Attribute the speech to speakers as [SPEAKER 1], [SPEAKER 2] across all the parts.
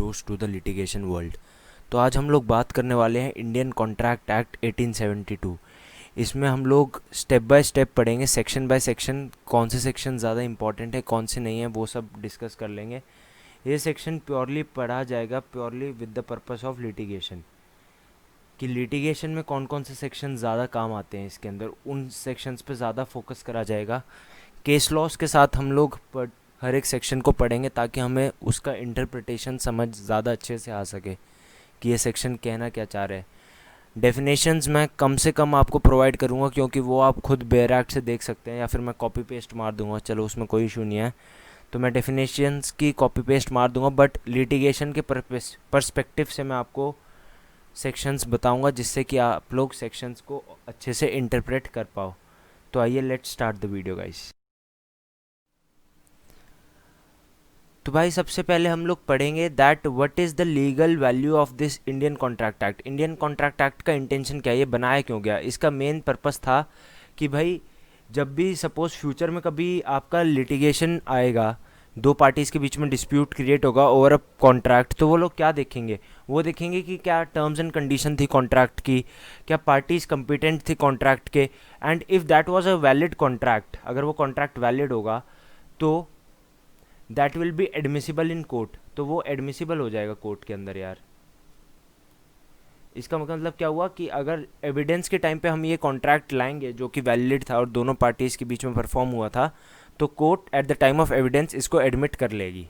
[SPEAKER 1] Dose to the litigation world. तो आज हम लोग बात करने वाले हैं इंडियन कॉन्ट्रैक्ट एक्ट 1872। इसमें हम लोग स्टेप बाय स्टेप पढ़ेंगे, सेक्शन बाय सेक्शन, कौन से सेक्शन ज़्यादा इंपॉर्टेंट है कौन से नहीं है वो सब डिस्कस कर लेंगे। ये सेक्शन प्योरली पढ़ा जाएगा purely with the purpose of litigation, कि लिटिगेशन में कौन कौन से सेक्शन ज़्यादा काम आते हैं। इसके अंदर उन सेक्शंस पे ज़्यादा फोकस करा जाएगा। केस लॉस के साथ हम लोग हर एक सेक्शन को पढ़ेंगे ताकि हमें उसका इंटरप्रिटेशन समझ ज़्यादा अच्छे से आ सके कि ये सेक्शन कहना क्या चाह रहा है। डेफिनेशंस मैं कम से कम आपको प्रोवाइड करूँगा क्योंकि वो आप खुद बेयर एक्ट से देख सकते हैं, या फिर मैं कॉपी पेस्ट मार दूँगा, चलो उसमें कोई इशू नहीं है। तो मैं डेफिनेशंस की कॉपी पेस्ट मार दूँगा, बट लिटिगेशन के पर्सपेक्टिव से मैं आपको सेक्शंस बताऊँगा जिससे कि आप लोग सेक्शंस को अच्छे से इंटरप्रेट कर पाओ। तो आइए let's start the video guys. तो भाई सबसे पहले हम लोग पढ़ेंगे that what is the legal value of this Indian contract act. Indian contract act का इंटेंशन क्या है, ये बनाया क्यों गया। इसका मेन पर्पस था कि भाई जब भी सपोज़ फ्यूचर में कभी आपका लिटिगेशन आएगा, दो पार्टीज़ के बीच में डिस्प्यूट क्रिएट होगा ओवर अ कॉन्ट्रैक्ट, तो वो लोग क्या देखेंगे, वो देखेंगे कि क्या टर्म्स एंड कंडीशन थी कॉन्ट्रैक्ट की, क्या पार्टीज़ कंपिटेंट थी कॉन्ट्रैक्ट के, and if that was a valid contract, अगर वो कॉन्ट्रैक्ट वैलिड होगा तो that will be admissible in court, तो वो एडमिसिबल हो जाएगा कोर्ट के अंदर यार। इसका मतलब क्या हुआ कि अगर एविडेंस के टाइम पे हम ये कॉन्ट्रैक्ट लाएंगे जो कि वैलिड था और दोनों पार्टीज़ के बीच में परफॉर्म हुआ था, तो court at the time of evidence इसको एडमिट कर लेगी।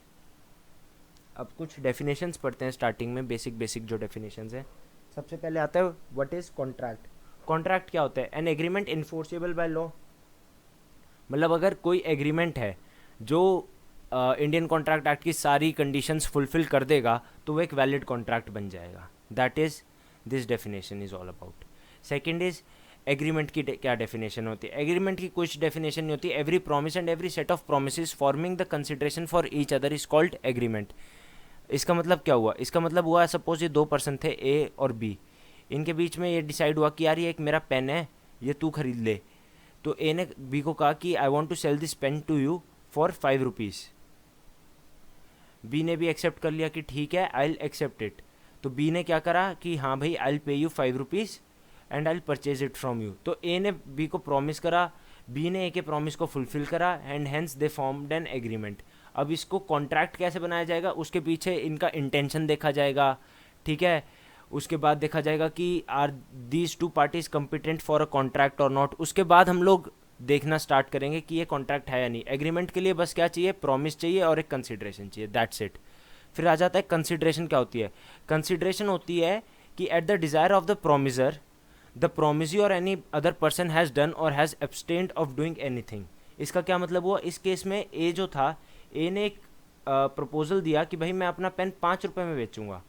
[SPEAKER 1] अब कुछ डेफिनेशंस पढ़ते हैं स्टार्टिंग में, बेसिक जो डेफिनेशंस है। सबसे पहले आता है व्हाट इज़ कॉन्ट्रैक्ट। कॉन्ट्रैक्ट क्या होता है, an agreement enforceable by law. मतलब अगर कोई एग्रीमेंट है जो इंडियन कॉन्ट्रैक्ट एक्ट की सारी कंडीशंस फुलफिल कर देगा तो वो एक वैलिड कॉन्ट्रैक्ट बन जाएगा। That is this definition is all about. Second is agreement की क्या डेफिनेशन होती है। एग्रीमेंट की कुछ डेफिनेशन नहीं होती। Every promise and every set of promise forming the consideration for each other is called agreement. इसका मतलब क्या हुआ, इसका मतलब हुआ सपोज ये दो पर्सन थे ए और बी, इनके बीच में ये डिसाइड हुआ कि यार ये एक मेरा पेन है, ये तू खरीद ले। तो ए ने बी को कहा कि I want to sell this pen to you for 5 rupees. B ने भी एक्सेप्ट कर लिया कि ठीक है आई विल एक्सेप्ट इट। तो बी ने क्या करा कि हाँ भाई I will pay you 5 rupees and I will purchase it from you. तो ए ने बी को प्रॉमिस करा, बी ने ए के प्रॉमिस को फुलफिल करा and hence they formed an agreement. अब इसको कॉन्ट्रैक्ट कैसे बनाया जाएगा, उसके पीछे इनका इंटेंशन देखा जाएगा, ठीक है। उसके बाद देखा जाएगा कि are these two parties competent for a contract और नॉट। उसके बाद हम लोग देखना स्टार्ट करेंगे कि ये कॉन्ट्रैक्ट है या नहीं। एग्रीमेंट के लिए बस क्या चाहिए, प्रॉमिस चाहिए और एक कंसिडरेशन चाहिए, दैट्स इट। फिर आ जाता है कंसिडरेशन क्या होती है। कंसिडरेशन होती है कि at the desire of the promisor the promisee और any other person has done और has abstained of doing anything. इसका क्या मतलब हुआ, इस केस में ए जो था, ए ने एक प्रपोजल दिया कि भाई मैं अपना पेन 5 रुपये में बेचूंगा।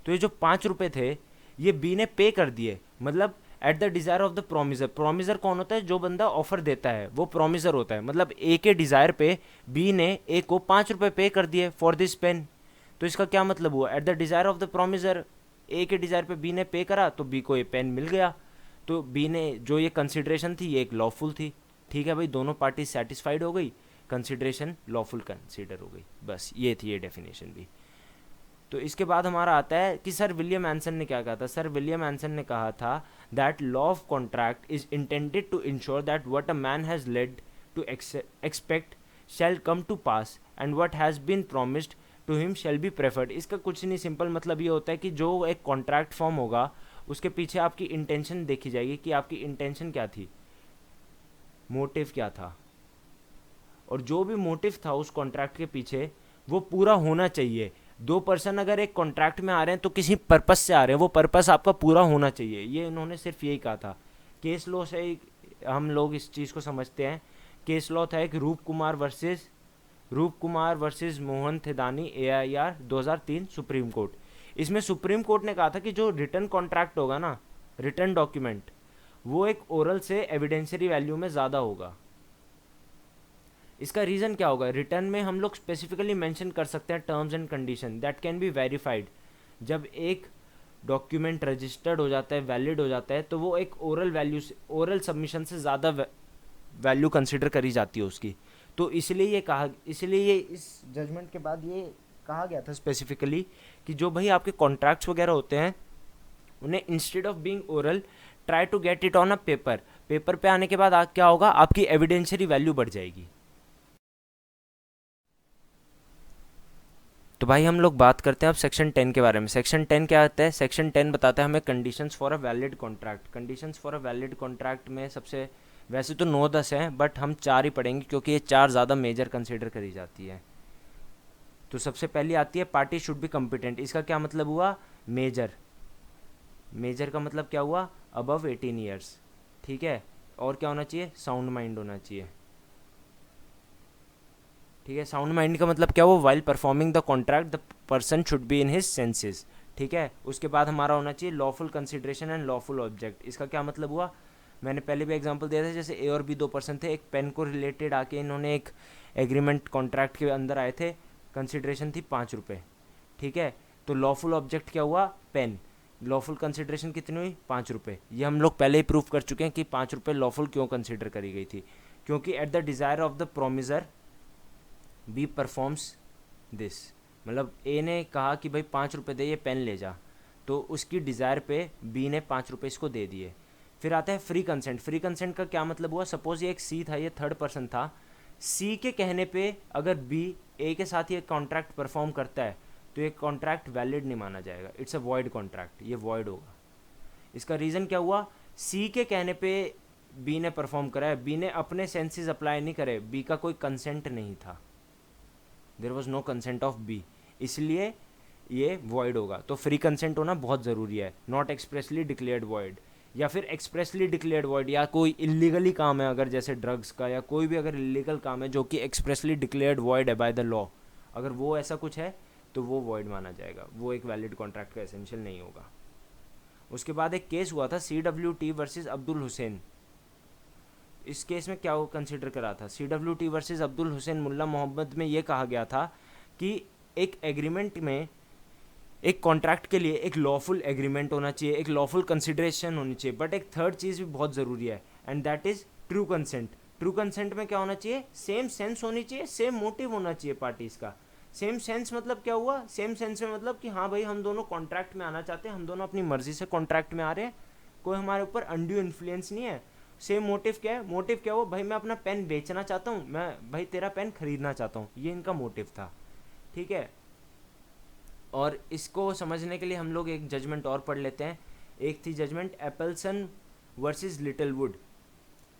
[SPEAKER 1] तो ये जो 5 रुपये थे ये बी ने पे कर दिए, मतलब eight the desire of the promisor. Promisor कौन होता है, जो बंदा ऑफर देता है वो प्रोमिसर होता है। मतलब ए के डिज़ायर पे बी ने ए को 5 रुपये पे कर दिए फॉर दिस पेन। तो इसका क्या मतलब हुआ, at the desire of the promisor, A के डिज़ायर पे बी ने पे करा तो बी को ये पेन मिल गया। तो बी ने जो ये कंसिडरेशन थी ये एक लॉफुल थी, ठीक है भाई, दोनों पार्टी सेटिस्फाइड हो गई, कंसिडरेशन लॉफुल कंसिडर हो गई। बस ये थी ये डेफिनेशन भी। तो इसके बाद हमारा आता है कि सर विलियम एंसन ने क्या कहा था। सर विलियम एंसन ने कहा था that law of contract is intended to ensure that what a man has led to expect shall come to pass and what has been promised to him shall be preferred. इसका कुछ नहीं, simple मतलब ये होता है कि जो एक कॉन्ट्रैक्ट फॉर्म होगा उसके पीछे आपकी इंटेंशन देखी जाएगी कि आपकी इंटेंशन क्या थी, मोटिव क्या था, और जो भी मोटिव था उस कॉन्ट्रैक्ट के पीछे वो पूरा होना चाहिए। दो पर्सन अगर एक कॉन्ट्रैक्ट में आ रहे हैं तो किसी पर्पस से आ रहे हैं, वो पर्पस आपका पूरा होना चाहिए। ये इन्होंने सिर्फ यही कहा था। केस लॉ से हम लोग इस चीज़ को समझते हैं। केस लॉ था एक Roop Kumar versus Mohan Thedani AIR 2003 Supreme Court. इसमें सुप्रीम कोर्ट ने कहा था कि जो रिटर्न कॉन्ट्रैक्ट होगा ना, रिटर्न डॉक्यूमेंट, वो एक ओरल से एविडेंशियरी वैल्यू में ज़्यादा होगा। इसका रीज़न क्या होगा, रिटर्न में हम लोग स्पेसिफिकली मेंशन कर सकते हैं terms and condition that can be verified. जब एक डॉक्यूमेंट रजिस्टर्ड हो जाता है, वैलिड हो जाता है, तो वो एक ओरल वैल्यू से, ओरल सबमिशन से ज़्यादा वैल्यू कंसिडर करी जाती है उसकी। तो इसलिए ये कहा, इसलिए ये इस जजमेंट के बाद ये कहा गया था स्पेसिफिकली कि जो भाई आपके कॉन्ट्रैक्ट्स वगैरह होते हैं उन्हें instead of being oral try to get it on a paper, paper पे आने के बाद क्या होगा, आपकी एविडेंशियरी वैल्यू बढ़ जाएगी। तो भाई हम लोग बात करते हैं अब सेक्शन 10 के बारे में। सेक्शन 10 क्या आता है? सेक्शन 10 बताता है हमें conditions for a valid contract. Conditions for a valid contract में सबसे, वैसे तो 9-10 हैं बट हम 4 ही पढ़ेंगे क्योंकि ये 4 ज़्यादा मेजर कंसिडर करी जाती है। तो सबसे पहली आती है पार्टी शुड बी कॉम्पिटेंट। इसका क्या मतलब हुआ? मेजर। मेजर का मतलब क्या हुआ? अबव 18 ईयर्स, ठीक है। और क्या होना चाहिए? साउंड माइंड होना चाहिए, ठीक है। साउंड माइंड का मतलब क्या हुआ? While performing the contract the person should be in his senses, ठीक है। उसके बाद हमारा होना चाहिए lawful consideration and lawful object. इसका क्या मतलब हुआ? मैंने पहले भी एग्जांपल दिया था, जैसे ए और बी 2 पर्सन थे, एक पेन को रिलेटेड आके इन्होंने एक एग्रीमेंट कॉन्ट्रैक्ट के अंदर आए थे, कंसिडरेशन थी 5 रुपये, ठीक है। तो लॉफुल ऑब्जेक्ट क्या हुआ? पेन। लॉफुल कंसिडरेशन कितनी हुई? 5 रुपये। ये हम लोग पहले ही प्रूव कर चुके हैं कि 5 रुपये लॉफुल क्यों कंसिडर करी गई थी, क्योंकि at the desire of the promisor B performs this. मतलब ए ने कहा कि भाई 5 रुपये दे, ये पेन ले जा, तो उसकी डिज़ायर पे बी ने 5 रुपये इसको दे दिए। फिर आता है फ्री कंसेंट। फ्री कंसेंट का क्या मतलब हुआ? सपोज ये एक सी था, ये थर्ड पर्सन था, सी के कहने पे अगर बी ए के साथ ये कॉन्ट्रैक्ट परफॉर्म करता है तो ये कॉन्ट्रैक्ट वैलिड नहीं माना जाएगा, इट्स अ वॉइड कॉन्ट्रैक्ट, ये वॉइड होगा। इसका रीज़न क्या हुआ? सी के कहने पे बी ने परफॉर्म करा है, बी ने अपने सेंसेस अप्लाई नहीं करे, बी का कोई कंसेंट नहीं था, there was no consent of B, इसलिए ये वॉइड होगा। तो फ्री कंसेंट होना बहुत ज़रूरी है। नॉट एक्सप्रेसली डिक्लेयर्ड वॉइड, या फिर एक्सप्रेसली डिक्लेयर्ड वॉइड, या कोई इलीगली काम है अगर जैसे ड्रग्स का, या कोई भी अगर इलीगल काम है जो कि एक्सप्रेसली डिक्लेयर्ड वॉइड है बाय द लॉ, अगर वो ऐसा कुछ है तो वो वॉइड माना जाएगा, वो एक वैलिड कॉन्ट्रैक्ट का एसेंशियल नहीं होगा। उसके बाद एक केस हुआ था CWT वर्सेस अब्दुल हुसैन। इस केस में क्या कंसिडर करा था? CWT वर्सेस अब्दुल हुसैन मुल्ला मोहम्मद में ये कहा गया था कि एक एग्रीमेंट में, एक कॉन्ट्रैक्ट के लिए एक लॉफुल एग्रीमेंट होना चाहिए, एक लॉफुल कंसिडरेशन होनी चाहिए, बट एक थर्ड चीज़ भी बहुत ज़रूरी है, and that is true consent. True consent में क्या होना चाहिए? सेम सेंस होनी चाहिए, सेम मोटिव होना चाहिए पार्टीज़ का। सेम सेंस मतलब क्या हुआ? सेम सेंस में मतलब कि हाँ भाई हम दोनों कॉन्ट्रैक्ट में आना चाहते हैं, हम दोनों अपनी मर्जी से कॉन्ट्रैक्ट में आ रहे हैं, कोई हमारे ऊपर अनड्यू इन्फ्लुएंस नहीं है। सेम मोटिव क्या है? मोटिव क्या हुआ? भाई मैं अपना पेन बेचना चाहता हूँ, मैं भाई तेरा पेन खरीदना चाहता हूँ, ये इनका मोटिव था, ठीक है। और इसको समझने के लिए हम लोग एक जजमेंट और पढ़ लेते हैं। एक थी जजमेंट एप्पलसन वर्सेस लिटिलवुड।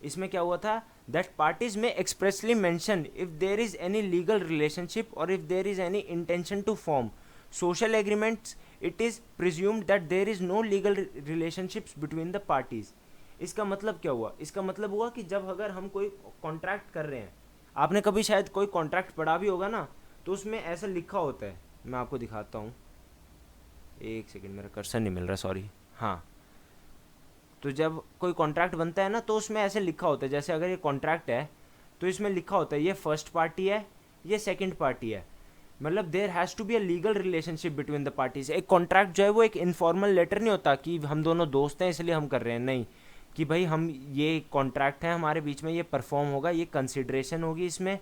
[SPEAKER 1] इसमें क्या हुआ था? दैट पार्टीज में expressly mention if there is any legal relationship और if there is any intention to form social agreements, it is presumed that there is no legal relationships between the parties. इसका मतलब क्या हुआ? इसका मतलब हुआ कि जब अगर हम कोई कॉन्ट्रैक्ट कर रहे हैं, आपने कभी शायद कोई कॉन्ट्रैक्ट पढ़ा भी होगा ना, तो उसमें ऐसा लिखा होता है, मैं आपको दिखाता हूँ, एक सेकंड, मेरा कर्सर नहीं मिल रहा, सॉरी। हाँ, तो जब कोई कॉन्ट्रैक्ट बनता है ना तो उसमें ऐसे लिखा होता है, जैसे अगर ये कॉन्ट्रैक्ट है तो इसमें लिखा होता है ये फर्स्ट पार्टी है, ये सेकंड पार्टी है, मतलब there has to be a legal relationship between the parties. एक कॉन्ट्रैक्ट जो है वो एक इनफॉर्मल लेटर नहीं होता कि हम दोनों दोस्त हैं इसलिए हम कर रहे हैं, नहीं, कि भाई हम, ये कॉन्ट्रैक्ट है हमारे बीच में, ये परफॉर्म होगा, ये कंसिडरेशन होगी इसमें,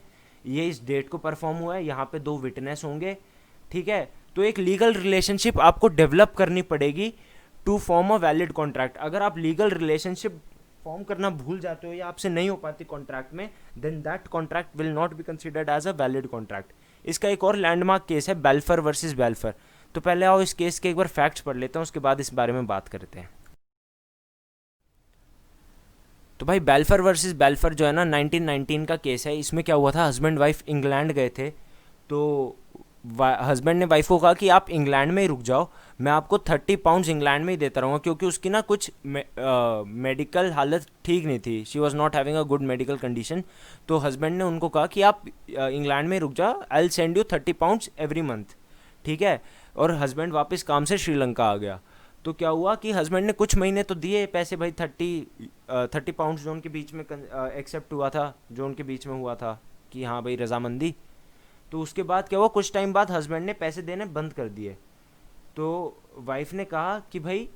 [SPEAKER 1] ये इस डेट को परफॉर्म हुआ है, यहाँ पे 2 विटनेस होंगे, ठीक है। तो एक लीगल रिलेशनशिप आपको डेवलप करनी पड़ेगी to form a valid contract. अगर आप लीगल रिलेशनशिप फॉर्म करना भूल जाते हो या आपसे नहीं हो पाती कॉन्ट्रैक्ट में, then that contract will not be considered as a valid contract. इसका एक और लैंडमार्क केस है बेल्फर वर्सेस बेल्फर। तो पहले आओ इस केस के एक बार फैक्ट्स पढ़ लेते हैं, उसके बाद इस बारे में बात करते हैं। तो भाई बेल्फर वर्सेस बेल्फर जो है ना 1919 का केस है। इसमें क्या हुआ था? हस्बैंड वाइफ इंग्लैंड गए थे, तो हस्बैंड ने वाइफ को कहा कि आप इंग्लैंड में ही रुक जाओ, मैं आपको 30 पाउंड्स इंग्लैंड में ही देता रहूँगा, क्योंकि उसकी ना कुछ मेडिकल हालत ठीक नहीं थी, she was not having a good medical condition. तो हस्बैंड ने उनको कहा कि आप इंग्लैंड में रुक जाओ, I will send you 30 pounds every month, ठीक है। और हस्बैंड वापस काम से श्रीलंका आ गया। तो क्या हुआ कि हस्बैंड ने कुछ महीने तो दिए पैसे भाई, 30 पाउंड्स जो उनके बीच में एक्सेप्ट हुआ था, जो उनके बीच में हुआ था कि हाँ भाई रजामंदी। तो उसके बाद क्या हुआ? कुछ टाइम बाद हस्बैंड ने पैसे देने बंद कर दिए। तो वाइफ ने कहा कि भाई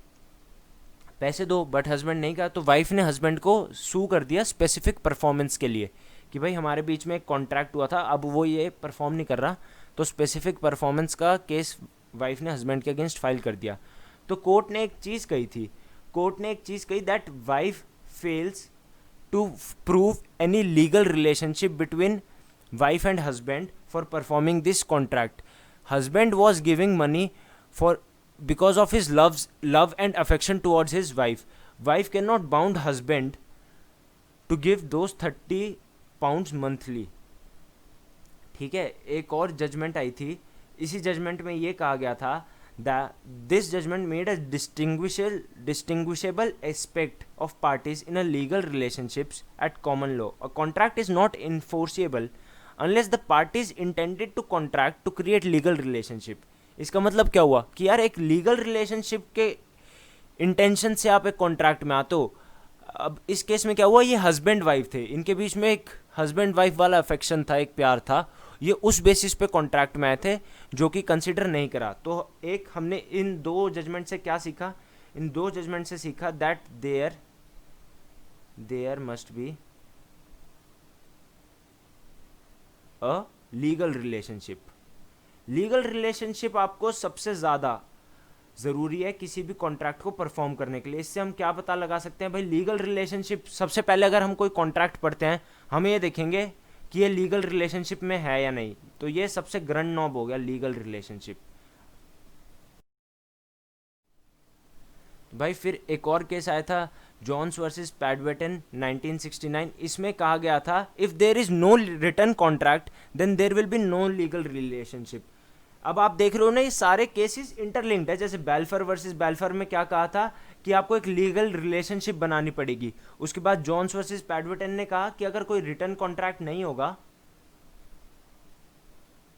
[SPEAKER 1] पैसे दो, बट हस्बैंड नहीं कहा। तो वाइफ ने हस्बैंड को सू कर दिया स्पेसिफिक परफॉर्मेंस के लिए कि भाई हमारे बीच में एक कॉन्ट्रैक्ट हुआ था, अब वो ये परफॉर्म नहीं कर रहा, तो स्पेसिफिक परफॉर्मेंस का केस वाइफ ने हस्बैंड के अगेंस्ट फाइल कर दिया। तो कोर्ट ने एक चीज़ कही थी, कोर्ट ने एक चीज़ कही that wife fails to prove any legal relationship between wife and husband for performing this contract. Husband was giving money for because of his love and affection towards his wife cannot bound husband to give those 30 pounds monthly। ठीक है, एक और judgement आई थी, इसी judgement में ये कहा गया था this judgment made a distinguishable aspect of parties in a legal relationships at common law। A contract is not enforceable unless the parties intended to contract to create legal relationship। इसका मतलब क्या हुआ कि यार एक लीगल रिलेशनशिप के intention से आप एक कॉन्ट्रैक्ट में आते हो। अब इस केस में क्या हुआ, ये हस्बैंड वाइफ थे, इनके बीच में एक हस्बैंड वाइफ वाला अफेक्शन था, एक प्यार था, ये उस बेसिस पे कॉन्ट्रैक्ट में आए थे जो कि कंसिडर नहीं करा। तो एक हमने इन दो जजमेंट से क्या सीखा, इन दो जजमेंट से सीखा that there must be a legal relationship. Legal relationship आपको सबसे ज़्यादा ज़रूरी है किसी भी कॉन्ट्रैक्ट को परफॉर्म करने के लिए। इससे हम क्या पता लगा सकते हैं भाई, लीगल रिलेशनशिप सबसे पहले अगर हम कोई कॉन्ट्रैक्ट पढ़ते हैं हम ये देखेंगे कि ये लीगल रिलेशनशिप में है या नहीं। तो ये सबसे ग्रैंड नॉब हो गया लीगल रिलेशनशिप। भाई फिर एक और केस आया था जॉन्स वर्सेस पैडवेटन 1969। इसमें कहा गया था if there is no written contract then there will be no legal relationship. अब आप देख रहे हो ना, ये सारे केसेस इंटरलिंक्ड है। जैसे बेल्फर वर्सेस बेल्फर में क्या कहा था कि आपको एक लीगल रिलेशनशिप बनानी पड़ेगी। उसके बाद जॉन्स वर्सेस पैडवेटन ने कहा कि अगर कोई रिटन कॉन्ट्रैक्ट नहीं होगा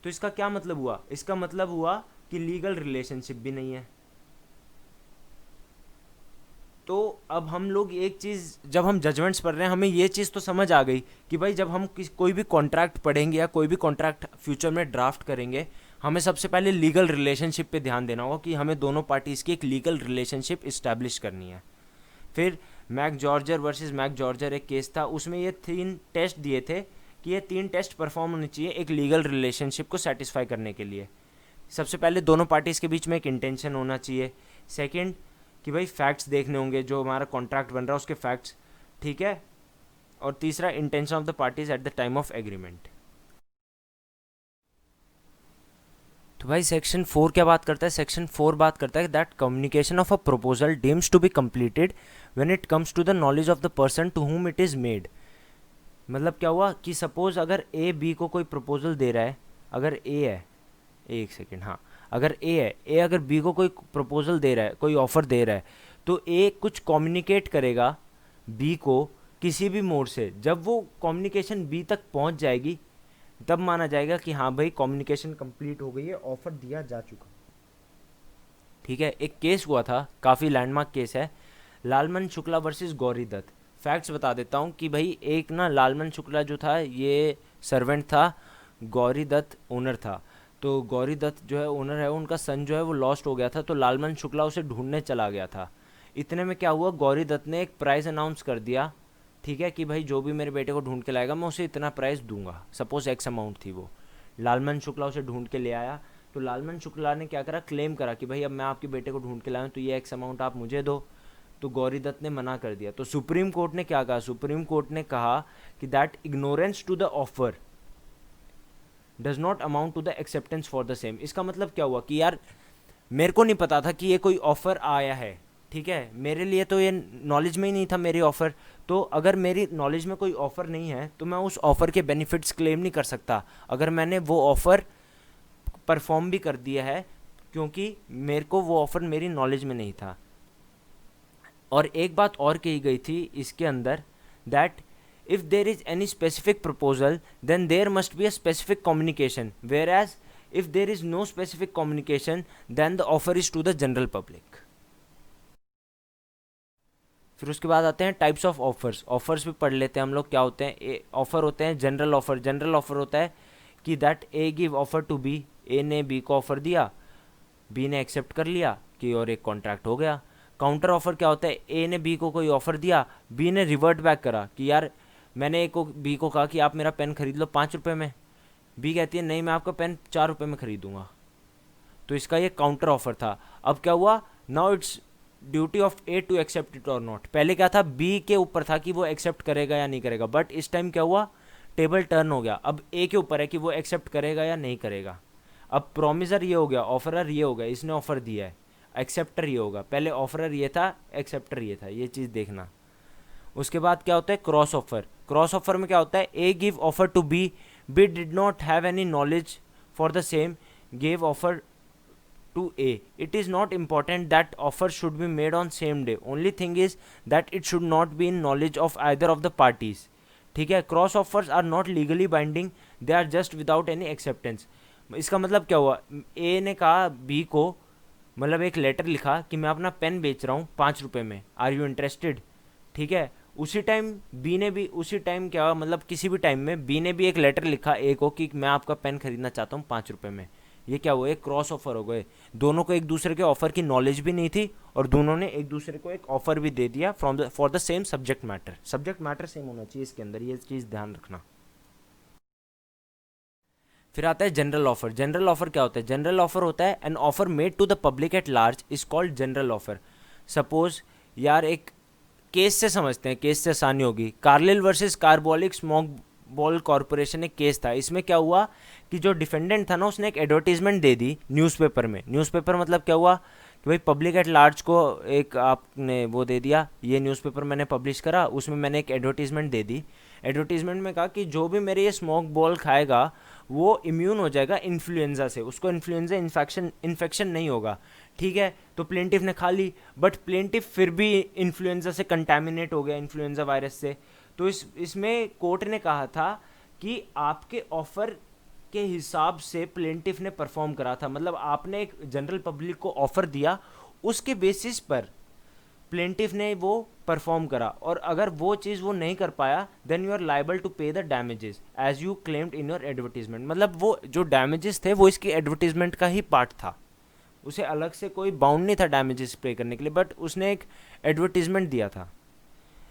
[SPEAKER 1] तो इसका क्या मतलब हुआ, इसका मतलब हुआ कि लीगल रिलेशनशिप भी नहीं है। तो अब हम लोग एक चीज़, जब हम जजमेंट्स पढ़ रहे हैं हमें ये चीज़ तो समझ आ गई कि भाई जब हम कोई भी कॉन्ट्रैक्ट पढ़ेंगे या कोई भी कॉन्ट्रैक्ट फ्यूचर में ड्राफ्ट करेंगे, हमें सबसे पहले लीगल रिलेशनशिप पे ध्यान देना होगा कि हमें दोनों पार्टीज़ की एक लीगल रिलेशनशिप इस्टेब्लिश करनी है। फिर Mac Georger versus Mac Georger एक केस था, उसमें ये 3 टेस्ट दिए थे कि ये 3 टेस्ट परफॉर्म होने चाहिए एक लीगल रिलेशनशिप को सेटिस्फाई करने के लिए। सबसे पहले दोनों पार्टीज़ के बीच में एक इंटेंशन होना चाहिए। सेकेंड कि भाई फैक्ट्स देखने होंगे, जो हमारा कॉन्ट्रैक्ट बन रहा है उसके फैक्ट्स, ठीक है। और तीसरा intention of the parties at the time of agreement. तो भाई सेक्शन 4 क्या बात करता है, सेक्शन 4 बात करता है that communication of a proposal deems to be completed when it comes to the knowledge of the person to whom it is made. मतलब क्या हुआ कि सपोज अगर ए बी को कोई प्रपोजल दे रहा है, अगर ए है, एक सेकेंड, हाँ, अगर ए है, ए अगर बी को कोई प्रपोजल दे रहा है, कोई ऑफ़र दे रहा है, तो ए कुछ कम्युनिकेट करेगा बी को किसी भी मोड से। जब वो कम्युनिकेशन बी तक पहुंच जाएगी तब माना जाएगा कि हाँ भाई कम्युनिकेशन कंप्लीट हो गई है, ऑफ़र दिया जा चुका। ठीक है, एक केस हुआ था, काफ़ी लैंडमार्क केस है, लालमन शुक्ला वर्सेस गौरी दत्त। फैक्ट्स बता देता हूँ कि भाई एक ना लालमन शुक्ला जो था ये सर्वेंट था, गौरी दत्त ओनर था। तो गौरी दत्त जो है ओनर है, उनका सन जो है वो लॉस्ट हो गया था, तो लालमन शुक्ला उसे ढूंढने चला गया था। इतने में क्या हुआ, गौरी दत्त ने एक प्राइस अनाउंस कर दिया, ठीक है, कि भाई जो भी मेरे बेटे को ढूंढ के लाएगा मैं उसे इतना प्राइस दूंगा। सपोज एक्स अमाउंट थी वो, लालमन शुक्ला उसे ढूंढ के ले आया। तो लालमन शुक्ला ने क्या करा, क्लेम करा कि भाई अब मैं आपके बेटे को ढूंढ के लाया हूँ तो ये एक्स अमाउंट आप मुझे दो। तो गौरी दत्त ने मना कर दिया। तो सुप्रीम कोर्ट ने क्या कहा, सुप्रीम कोर्ट ने कहा कि that ignorance to the offer does not amount to the acceptance for the same. इसका मतलब क्या हुआ कि यार मेरे को नहीं पता था कि ये कोई ऑफ़र आया है, ठीक है, मेरे लिए तो ये नॉलेज में ही नहीं था मेरी ऑफ़र। तो अगर मेरी नॉलेज में कोई ऑफ़र नहीं है तो मैं उस ऑफ़र के बेनिफिट्स क्लेम नहीं कर सकता अगर मैंने वो ऑफ़र परफॉर्म भी कर दिया है, क्योंकि मेरे को वो ऑफ़र मेरी नॉलेज में नहीं था। और एक बात और कही गई थी इसके अंदर that if there is any specific proposal then there must be a specific communication, whereas if there is no specific communication then the offer is to the general public। फिर उसके बाद आते हैं टाइप्स ऑफ ऑफर्स। ऑफर्स भी पढ़ लेते हैं हम लोग क्या होते हैं। ऑफर होते हैं जनरल ऑफर। जनरल ऑफर होता है कि that A give offer to B, A ने बी को ऑफर दिया, बी ने एक्सेप्ट कर लिया कि और एक कॉन्ट्रैक्ट हो गया। काउंटर ऑफर क्या होता है, ए ने बी को कोई ऑफर दिया, बी ने रिवर्ट बैक करा कि यार मैंने ए को बी को कहा कि आप मेरा पेन खरीद लो 5 रुपये में, बी कहती है नहीं मैं आपका पेन 4 रुपये में खरीदूंगा, तो इसका ये काउंटर ऑफर था। अब क्या हुआ, now it's duty of A to accept it और नॉट। पहले क्या था, बी के ऊपर था कि वो एक्सेप्ट करेगा या नहीं करेगा, बट इस टाइम क्या हुआ, टेबल टर्न हो गया, अब ए के ऊपर है कि वो एक्सेप्ट करेगा या नहीं करेगा। अब प्रोमिसर ये हो गया, ऑफरर ये हो गया, इसने ऑफर दिया है, एक्सेप्टर ये होगा। पहले ऑफरर ये था, एक्सेप्टर ये था, ये चीज़ देखना। उसके बाद क्या होता है, क्रॉस ऑफर। क्रॉस ऑफर में क्या होता है, A give offer to B, B did not have any knowledge for the same, gave offer to A. It is not important that offer should be made on same day. Only thing is that it should not be in knowledge of either of the parties. ठीक है, cross offers are not legally binding, they are just without any acceptance. इसका मतलब क्या हुआ, ए ने कहा B को, मतलब एक लेटर लिखा कि मैं अपना पेन बेच रहा हूँ 5 रुपये में, आर यू इंटरेस्टेड। ठीक है, उसी टाइम बी ने भी, उसी टाइम क्या हुआ, मतलब किसी भी टाइम में बी ने भी एक लेटर लिखा ए को कि मैं आपका पेन खरीदना चाहता हूँ 5 रुपये में। ये क्या हुआ, एक क्रॉस ऑफर हो गए। दोनों को एक दूसरे के ऑफर की नॉलेज भी नहीं थी और दोनों ने एक दूसरे को एक ऑफर भी दे दिया from the for the same subject matter. Subject matter same होना चाहिए इसके अंदर, ये चीज़ ध्यान रखना। फिर आता है जनरल ऑफर। जनरल ऑफर क्या होता है, जनरल ऑफर होता है an offer made to the public at large is called general offer. Suppose यार एक केस से समझते हैं, केस से आसानी होगी। Carlill versus carbolic smoke ball corporation एक केस था। इसमें क्या हुआ कि जो डिफेंडेंट था ना, उसने एक एडवर्टीजमेंट दे दी न्यूज़पेपर में। न्यूज़पेपर मतलब क्या हुआ कि भाई पब्लिक एट लार्ज को एक आपने वो दे दिया, ये न्यूज़पेपर मैंने पब्लिश करा, उसमें मैंने एक एडवर्टीजमेंट दे दी। एडवर्टीजमेंट में कहा कि जो भी मेरे ये स्मोक बॉल खाएगा वो इम्यून हो जाएगा इन्फ्लुएंजा से, उसको इन्फ्लुएंजा इन्फेक्शन नहीं होगा। ठीक है, तो प्लेंटिफ ने खा ली, बट प्लेंटिफ फिर भी इन्फ्लुएंजा से कंटामिनेट हो गया, इन्फ्लुएंजा वायरस से। तो इसमें कोर्ट ने कहा था कि आपके ऑफर के हिसाब से प्लेंटिफ ने परफॉर्म करा था, मतलब आपने एक जनरल पब्लिक को ऑफर दिया, उसके बेसिस पर प्लेंटिफ ने वो परफॉर्म करा, और अगर वो चीज़ वो नहीं कर पाया then you are liable to pay the damages as you claimed in your advertisement. मतलब वो जो डैमेजेस थे वो इसकी एडवर्टीजमेंट का ही पार्ट था, उसे अलग से कोई बाउंड नहीं था डैमेजेस पे करने के लिए, बट उसने एक एडवर्टीजमेंट दिया था।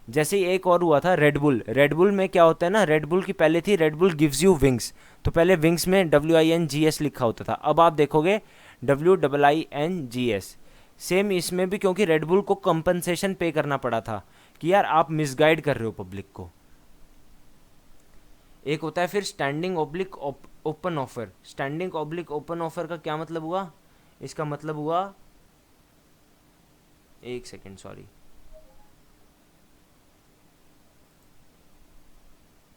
[SPEAKER 1] जैसे ही एक और हुआ था रेडबुल। रेडबुल में क्या होता है ना, रेडबुल की पहले थी रेडबुल गिव्स यू विंग्स, तो पहले विंग्स में WINGS लिखा होता था, अब आप देखोगे WIINGS। सेम इसमें भी, क्योंकि रेडबुल को कंपनसेशन पे करना पड़ा था कि यार आप मिसगाइड कर रहे हो पब्लिक को। एक होता है फिर standing oblique open offer. Standing oblique open offer का क्या मतलब हुआ, इसका मतलब हुआ, एक सेकेंड सॉरी,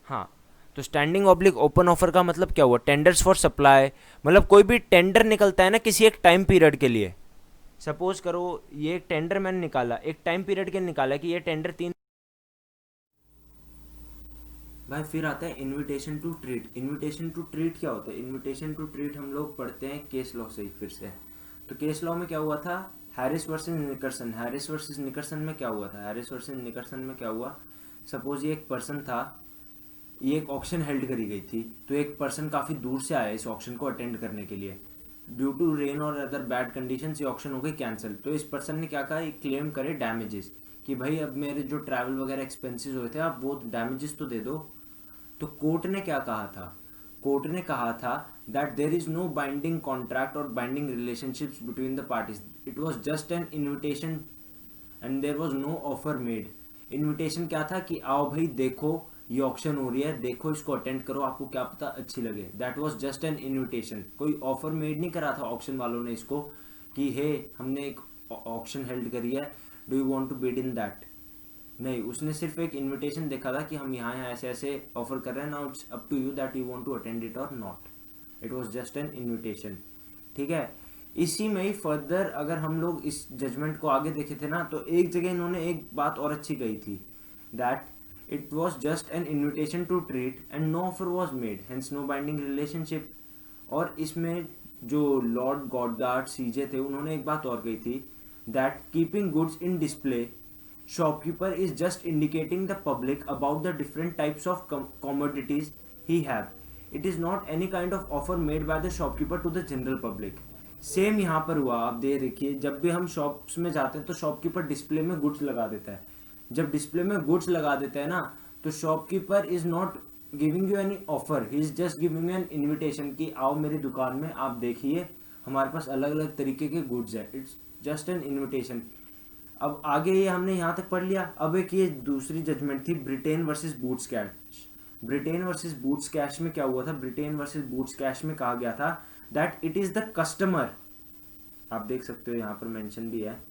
[SPEAKER 1] हाँ, तो स्टैंडिंग ऑब्लिक ओपन ऑफर का मतलब क्या हुआ, टेंडर्स फॉर सप्लाई। मतलब कोई भी टेंडर निकलता है ना किसी एक टाइम पीरियड के लिए, सपोज करो ये एक टेंडर मैंने निकाला, एक टाइम पीरियड के निकाला कि ये टेंडर 3। भाई फिर आता है invitation to treat. Invitation to treat क्या होता है, इनविटेशन टू ट्रीट हम लोग पढ़ते हैं केस लॉ से ही फिर से। तो केस लॉ में क्या हुआ था, Harris versus Nickerson. Harris versus Nickerson में क्या हुआ था, हैरिस वर्सेस निकर्सन में क्या हुआ, सपोज ये एक पर्सन था, ये एक ऑक्शन हेल्ड करी गई थी, तो एक पर्सन काफ़ी दूर से आया इस ऑक्शन को अटेंड करने के लिए। ड्यू टू रेन और अदर बैड कंडीशन ये ऑक्शन हो गई कैंसिल। तो इस पर्सन ने क्या कहा, एक क्लेम करे डैमेजेस कि भाई अब मेरे जो ट्रैवल वगैरह एक्सपेंसेस हुए थे आप वो डैमेजेस तो दे दो। तो कोर्ट ने क्या कहा था, कोर्ट ने कहा था that there is no binding contract और binding relationships between the parties, it was just an invitation and there was no offer made. Invitation क्या था कि आओ भाई देखो ये ऑक्शन हो रही है, देखो इसको अटेंड करो, आपको क्या पता अच्छी लगे। That was just an invitation, कोई ऑफर मेड नहीं करा था ऑक्शन वालों ने इसको कि हे हमने एक ऑक्शन हेल्ड करी है, do you want to bid in that. नहीं, उसने सिर्फ एक इन्विटेशन देखा था कि हम यहाँ ऐसे ऐसे ऑफर कर रहे हैं, now it's up to you that you want to attend it और नॉट। It was just an invitation. ठीक है, इसी में ही फर्दर अगर हम लोग इस जजमेंट को आगे देखे थे ना, तो एक जगह इन्होंने एक बात और अच्छी कही थी, that it was just an invitation to treat and no offer was made, hence no binding relationship। और इसमें जो लॉर्ड गॉडगार्ड सीजे थे उन्होंने एक बात और कही थी, that keeping goods in display shopkeeper is just indicating the public about the different types of commodities he have, it is not any kind of offer made by the shopkeeper to the general public। Same यहाँ पर हुआ, आप दे देखिए, जब भी हम shops में जाते हैं तो शॉपकीपर डिस्प्ले में गुड्स लगा देता है। जब डिस्प्ले में गुड्स लगा देता है ना, तो shopkeeper is not giving you any offer, he is just giving you an invitation कि आओ मेरी दुकान में, आप देखिए हमारे पास अलग अलग तरीके के गुड्स है, इट्स जस्ट एन इन्विटेशन। अब आगे ये हमने यहाँ तक पढ़ लिया। अब एक ये दूसरी जजमेंट थी, Britain versus boots cash. Britain versus boots cash में क्या हुआ था? ब्रिटेन वर्सेस बूट्स कैश में कहा गया था that it is the customer, आप देख सकते हो यहाँ पर मेंशन भी है,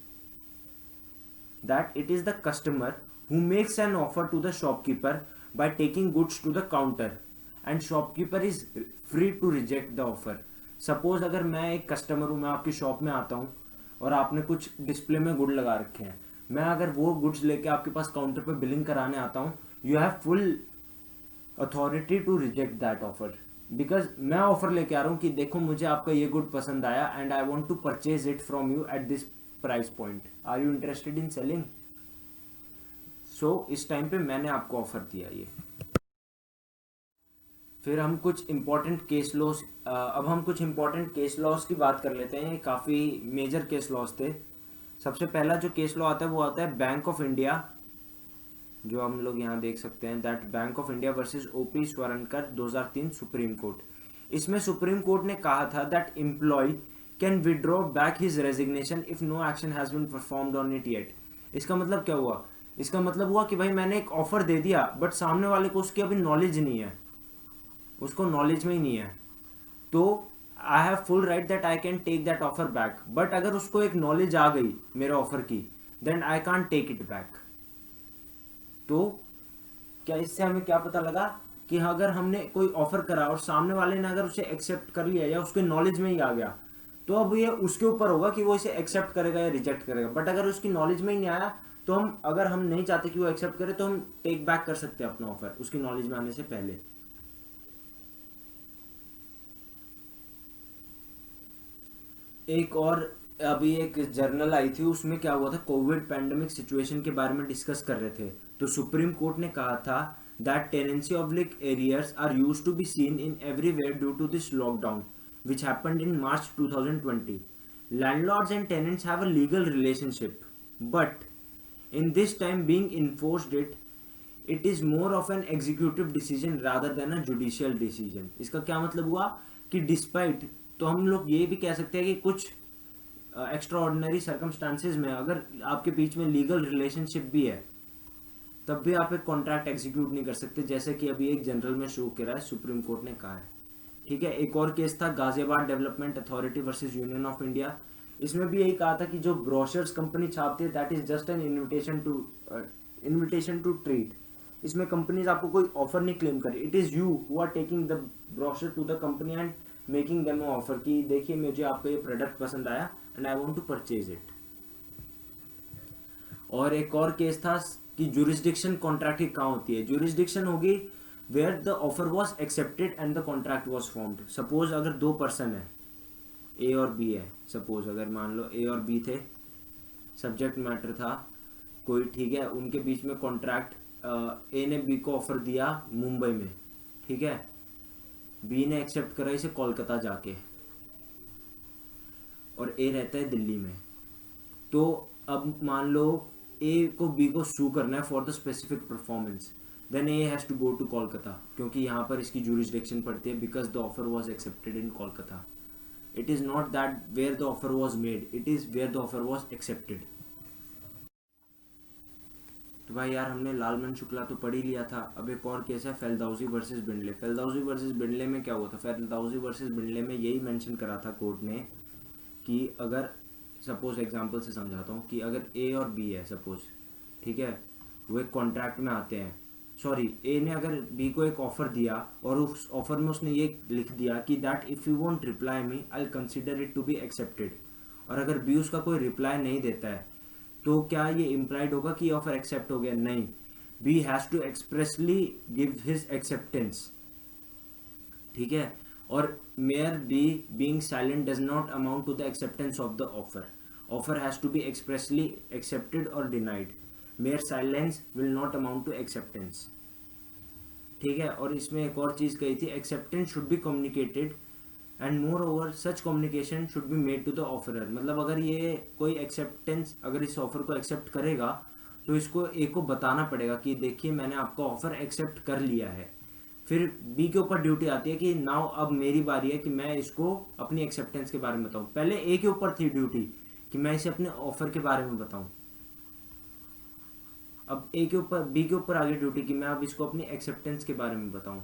[SPEAKER 1] that it is the customer who makes an offer to the shopkeeper by taking goods to the counter and shopkeeper is free to reject the offer। Suppose अगर मैं एक कस्टमर हूँ, मैं आपकी शॉप में आता हूँ और आपने कुछ डिस्प्ले में गुड लगा रखे हैं, मैं अगर वो गुड्स लेके आपके पास काउंटर पे बिलिंग कराने आता हूँ, you have full authority to reject that offer, because मैं ऑफर लेके आ रहा हूँ कि देखो मुझे आपका ये गुड पसंद आया and I want to purchase it from you at this price point, are you interested in selling? So इस टाइम पे मैंने आपको ऑफर दिया ये। फिर हम कुछ इंपॉर्टेंट केस लॉस, अब हम कुछ इंपॉर्टेंट केस लॉस की बात कर लेते हैं। ये काफ़ी मेजर केस लॉस थे। सबसे पहला जो केस लॉ आता है वो आता है बैंक ऑफ इंडिया, जो हम लोग यहाँ देख सकते हैं, that Bank of India versus OP Swarnkar 2003 Supreme Court. इसमें सुप्रीम कोर्ट ने कहा था that employ can withdraw back his resignation if no action has been performed on it yet. इसका मतलब क्या हुआ? इसका मतलब हुआ कि भाई मैंने एक ऑफर दे दिया बट सामने वाले को उसकी अभी नॉलेज नहीं है, उसको नॉलेज में ही नहीं है, तो I have full right that I can take that offer back. But अगर उसको एक नॉलेज आ गई मेरे ऑफर की, then I can't take it back. तो क्या इससे हमें क्या पता लगा कि अगर हमने कोई ऑफर करा और सामने वाले ने अगर उसे एक्सेप्ट कर लिया या उसके नॉलेज में ही आ गया, तो अब ये उसके ऊपर होगा कि वो इसे एक्सेप्ट करेगा या रिजेक्ट करेगा। बट अगर उसकी नॉलेज में ही नहीं आया, तो हम, अगर हम नहीं चाहते कि वो एक्सेप्ट करे, तो हम टेक बैक कर सकते हैं अपना ऑफर उसकी नॉलेज में आने से पहले। एक और अभी एक जर्नल आई थी, उसमें क्या हुआ था, कोविड पैंडेमिक सिचुएशन के बारे में डिस्कस कर रहे थे। तो सुप्रीम कोर्ट ने कहा था that tenancy oblique arrears are used to be seen in everywhere due to this lockdown which happened in March 2020. Landlords and tenants have a legal relationship, but in this time being enforced it is more of an executive decision rather than a judicial decision। इसका क्या मतलब हुआ कि despite, तो हम लोग ये भी कह सकते हैं कि कुछ एक्स्ट्रा ऑर्डिनरी सर्कमस्टांसेस में अगर आपके बीच में लीगल रिलेशनशिप भी है, तब भी आप एक कॉन्ट्रैक्ट एग्जीक्यूट नहीं कर सकते, जैसे कि अभी एक जनरल में शो करा है, सुप्रीम कोर्ट ने कहा है। ठीक है। एक और केस था Ghaziabad development authority versus union of India. इसमें भी यही कहा था कि जो ब्रोशर्स कंपनी छापती है that is just an invitation to treat. इसमें कंपनीज आपको कोई ऑफर नहीं क्लेम करे, it is you who are taking the brochure to the company and making them offer कि देखिए मुझे आपका ये प्रोडक्ट पसंद आया and I want to purchase it. और एक और केस था कि जुरिस्डिक्शन कॉन्ट्रैक्ट की कहाँ होती है। जुरिस्डिक्शन होगी where the offer was accepted and the contract was formed. Suppose अगर दो पर्सन है, ए और बी है, सपोज अगर मान लो ए और बी थे, सब्जेक्ट मैटर था कोई, ठीक है, उनके बीच में कॉन्ट्रैक्ट, ए ने बी को ऑफर दिया मुंबई में, ठीक है, बी ने एक्सेप्ट करा इसे कोलकाता जाके, और ए रहता है दिल्ली में। तो अब मान लो ए को बी को सू करना है for the specific performance, then A has to go to Kolkata, क्योंकि यहाँ पर इसकी जुरिस्डिक्शन पड़ती है because the offer was accepted in Kolkata. It is not that where the offer was made, it is where the offer was accepted. तो भाई यार हमने लालमन शुक्ला तो पढ़ ही लिया था। अब एक और केस है फेलदाउजी वर्सेस बिंडले। फेलदाउजी वर्सेस बिंडले में क्या हुआ था? फेलदाउजी वर्सेस बिंडले में यही मेंशन करा था कोर्ट ने कि अगर सपोज एग्जांपल से समझाता हूँ कि अगर ए और बी है सपोज, ठीक है, वो एक कॉन्ट्रैक्ट में आते हैं, सॉरी ए ने अगर बी को एक ऑफर दिया और उस ऑफर में उसने ये लिख दिया कि that if you won't reply me I will consider it to be accepted, और अगर बी उसका कोई रिप्लाई नहीं देता है, तो क्या ये इम्प्लाइड होगा कि ऑफर एक्सेप्ट हो गया? नहीं, B has to expressly give his acceptance, ठीक है। और mere B being silent does not amount to the acceptance of the offer, offer has to be expressly accepted और denied, mere silence will not amount to acceptance, ठीक है। और इसमें एक और चीज़ कही थी, acceptance should be communicated and moreover such communication should be made to the offeror. मतलब अगर ये कोई एक्सेप्टेंस, अगर इस ऑफर को एक्सेप्ट करेगा तो इसको ए को बताना पड़ेगा कि देखिए मैंने आपका ऑफर एक्सेप्ट कर लिया है, फिर बी के ऊपर ड्यूटी आती है कि नाउ अब मेरी बारी है कि मैं इसको अपनी एक्सेप्टेंस के बारे में बताऊं। पहले ए के ऊपर थी ड्यूटी कि मैं इसे अपने ऑफर के बारे में बताऊं, अब ए के ऊपर बी के ऊपर आगे ड्यूटी कि मैं अब इसको अपनी एक्सेप्टेंस के बारे में बताऊं।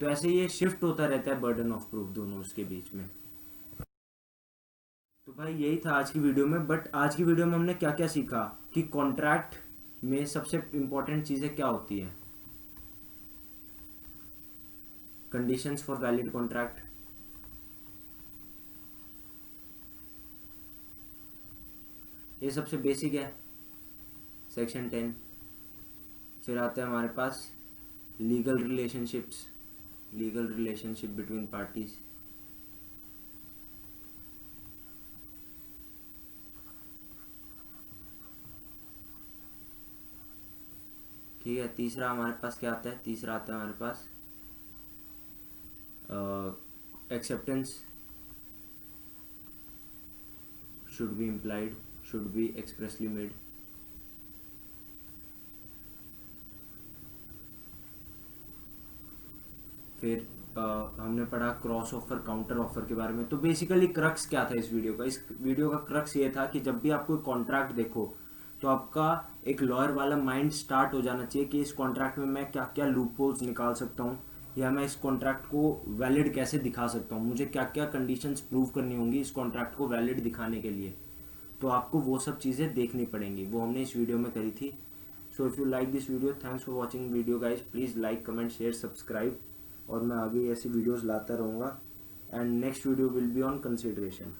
[SPEAKER 1] तो ऐसे ये शिफ्ट होता रहता है बर्डन ऑफ प्रूफ दोनों उसके बीच में। तो भाई यही था आज की वीडियो में। बट आज की वीडियो में हमने क्या क्या सीखा कि कॉन्ट्रैक्ट में सबसे इंपॉर्टेंट चीज़ें क्या होती हैं, कंडीशंस फॉर वैलिड कॉन्ट्रैक्ट, ये सबसे बेसिक है, सेक्शन 10। फिर आता है हमारे पास legal relationships, legal relationship between parties. ठीक है, तीसरा हमारे पास क्या आता है, तीसरा आता है हमारे पास acceptance should be implied, should be expressly made. फिर हमने पढ़ा क्रॉस ऑफर काउंटर ऑफर के बारे में। तो बेसिकली क्रक्स क्या था इस वीडियो का, इस वीडियो का क्रक्स ये था कि जब भी आप कोई कॉन्ट्रैक्ट देखो तो आपका एक लॉयर वाला माइंड स्टार्ट हो जाना चाहिए कि इस कॉन्ट्रैक्ट में मैं क्या क्या लूप होल्स निकाल सकता हूँ, या मैं इस कॉन्ट्रैक्ट को वैलिड कैसे दिखा सकता हूँ, मुझे क्या क्या कंडीशंस प्रूव करनी होंगी इस कॉन्ट्रैक्ट को वैलिड दिखाने के लिए। तो आपको वो सब चीज़ें देखनी पड़ेंगी, वो हमने इस वीडियो में करी थी। So if you like this video, thanks for watching video guys, please like comment share subscribe, और मैं आगे ऐसी वीडियोस लाता रहूँगा। And next video will be on consideration.